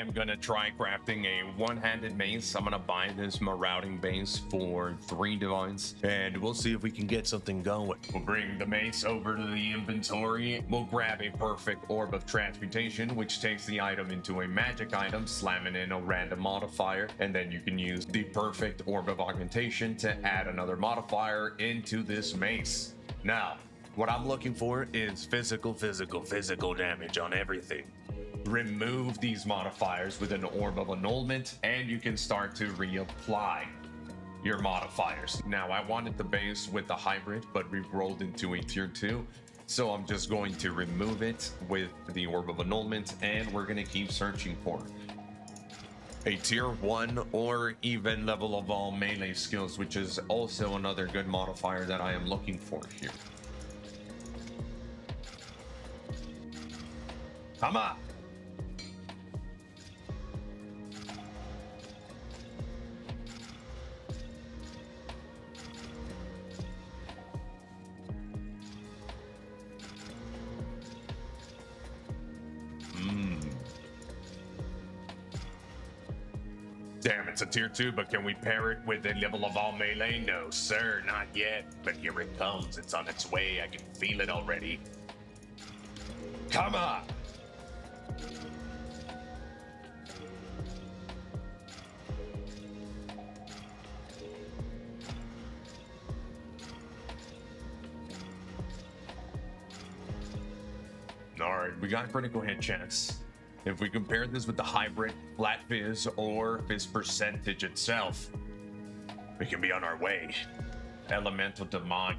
am gonna try crafting a one-handed mace. I'm gonna buy this marauding base for 3 divines, and we'll see if we can get something going. We'll bring the mace over to the inventory. We'll grab a perfect orb of transmutation, which takes the item into a magic item, slamming in a random modifier, and then you can use the perfect orb of augmentation to add another modifier into this mace. Now, what I'm looking for is physical damage on everything. Remove these modifiers with an orb of annulment, and you can start to reapply your modifiers. Now, I wanted the base with the hybrid, but we've rolled into a tier 2. So I'm just going to remove it with the orb of annulment, and we're going to keep searching for a tier 1 or even level of all melee skills, which is also another good modifier that I am looking for here. Come on! Damn, it's a tier 2, but can we pair it with a level of all melee? No, sir, not yet. But here it comes. It's on its way. I can feel it already. Come on! Alright, we got critical hit chance. If we compare this with the hybrid, flat fizz, or fizz percentage itself, we can be on our way. Elemental damage.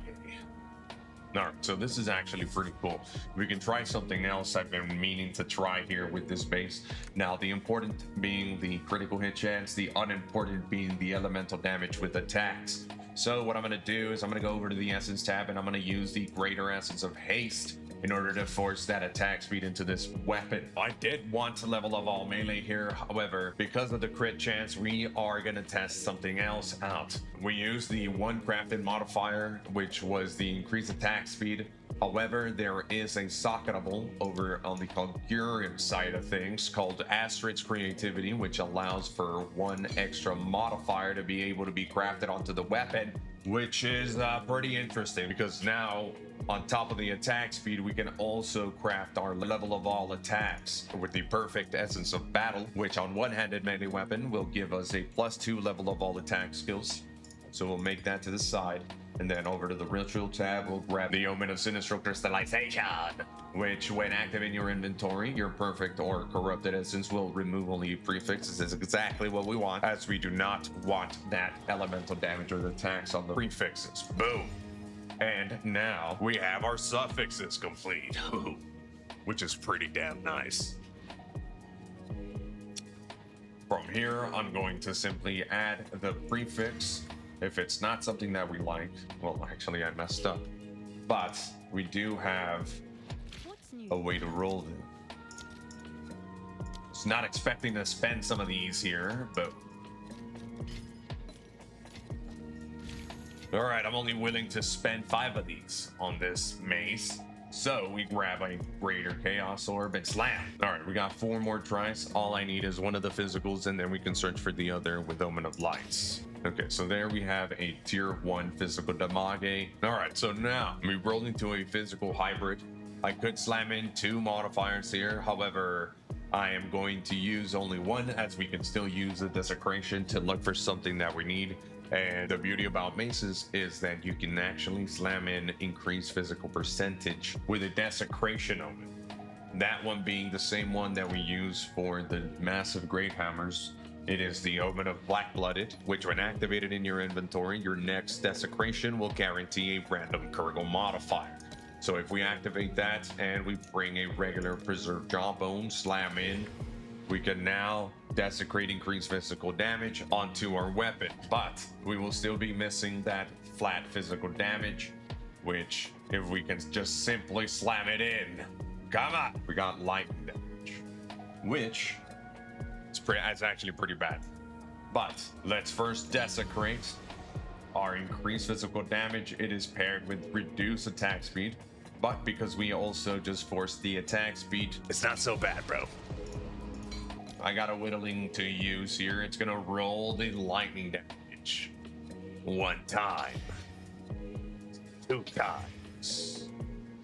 Alright, so this is actually pretty cool. We can try something else I've been meaning to try here with this base. Now, the important being the critical hit chance, the unimportant being the elemental damage with attacks. So what I'm going to do is I'm going to go over to the Essence tab, and I'm going to use the Greater Essence of Haste in order to force that attack speed into this weapon. I did want to level of all melee here, however, because of the crit chance, we are going to test something else out. We used the one crafted modifier, which was the increased attack speed. However, there is a socketable over on the Concurium side of things called Astrid's Creativity, which allows for one extra modifier to be able to be crafted onto the weapon, which is pretty interesting because now, on top of the attack speed, we can also craft our level of all attacks with the perfect essence of battle, which on one-handed melee weapon will give us a +2 level of all attack skills. So we'll make that to the side. And then over to the ritual tab, we'll grab the Omen of Sinistral Crystallization, which when active in your inventory, your perfect or corrupted essence will remove only prefixes. This is exactly what we want, as we do not want that elemental damage or the attacks on the prefixes. Boom. And now we have our suffixes complete, which is pretty damn nice. From here, I'm going to simply add the prefix. If it's not something that we like, well, actually I messed up, but we do have a way to roll them. Just not expecting to spend some of these here, but all right, I'm only willing to spend 5 of these on this mace. So we grab a Greater Chaos Orb and slam. All right, we got 4 more tries. All I need is one of the physicals, and then we can search for the other with Omen of Lights. Okay, so there we have a tier 1 physical damage. All right, so now we rolled into a physical hybrid. I could slam in 2 modifiers here. However, I am going to use only one, as we can still use the Desecration to look for something that we need. And the beauty about maces is that you can actually slam in increased physical percentage with a Desecration Omen. That one being the same one that we use for the massive Great Hammers. It is the Omen of Black-Blooded, which when activated in your inventory, your next Desecration will guarantee a random critical modifier. So if we activate that and we bring a regular Preserved Jawbone, slam in, we can now desecrate increased physical damage onto our weapon, but we will still be missing that flat physical damage, which if we can just simply slam it in, come on, we got lightning damage, which it's actually pretty bad. But let's first desecrate our increased physical damage. It is paired with reduced attack speed, but because we also just forced the attack speed, it's not so bad, bro. I got a whittling to use here. It's gonna roll the lightning damage. 1 time. 2 times.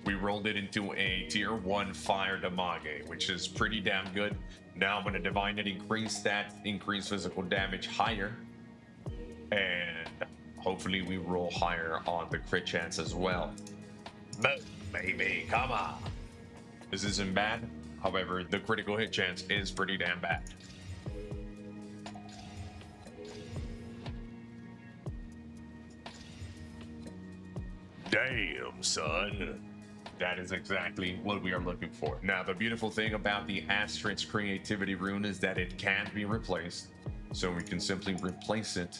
We rolled it into a tier 1 fire damage, which is pretty damn good. Now I'm gonna divine it, increase that, increase physical damage higher. And hopefully we roll higher on the crit chance as well. But baby, come on. This isn't bad. However, the critical hit chance is pretty damn bad. Damn, son. That is exactly what we are looking for. Now, the beautiful thing about the Astrid's creativity rune is that it can be replaced. So we can simply replace it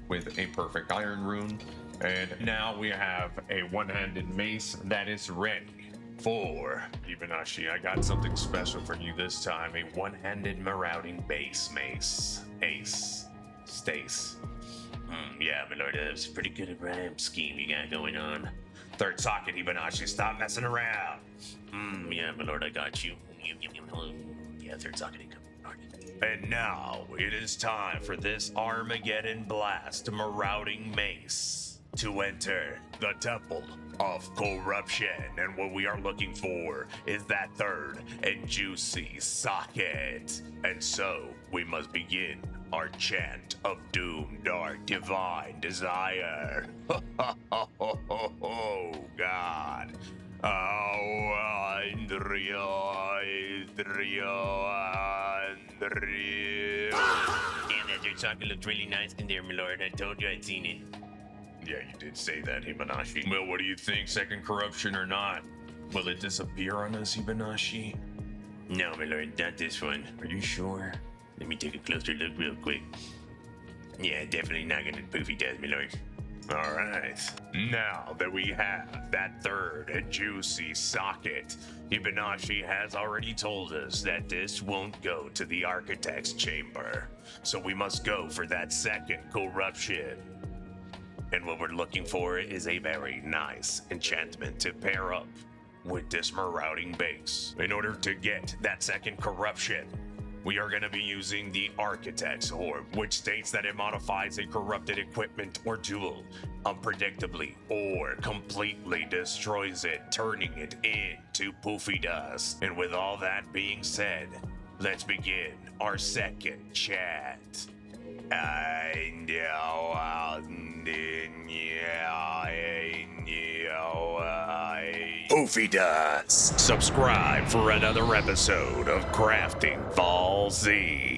with a perfect iron rune. And now we have a one-handed mace that is ready for Ibanashi. I got something special for you this time. A one-handed marauding base mace. Ace. Stace. Yeah, my lord, that's a pretty good rhyme scheme you got going on. Third socket, Ibanashi, stop messing around. Yeah, my lord, I got you. Yeah, third socket income. And now it is time for this Armageddon Blast marauding mace to enter the Temple of Corruption. And what we are looking for is that third and juicy socket. And so we must begin our chant of doom, dark, divine desire. Oh, God. Damn, that third socket looked really nice in there, my lord. I told you I'd seen it. Yeah, you did say that, Ibanashi. Well, what do you think, second corruption or not? Will it disappear on us, Ibanashi? No, my lord, not this one. Are you sure? Let me take a closer look real quick. Yeah, definitely not gonna poofy dust, my lord. All right. Now that we have that third and juicy socket, Ibanashi has already told us that this won't go to the Architect's Chamber. So we must go for that second corruption. And what we're looking for is a very nice enchantment to pair up with this marauding base. In order to get that second corruption, we are going to be using the Architect's Orb, which states that it modifies a corrupted equipment or tool unpredictably or completely destroys it, turning it into poofy dust. And with all that being said, let's begin our second chant. Poofy dust. Subscribe for another episode of Crafting Fall Z.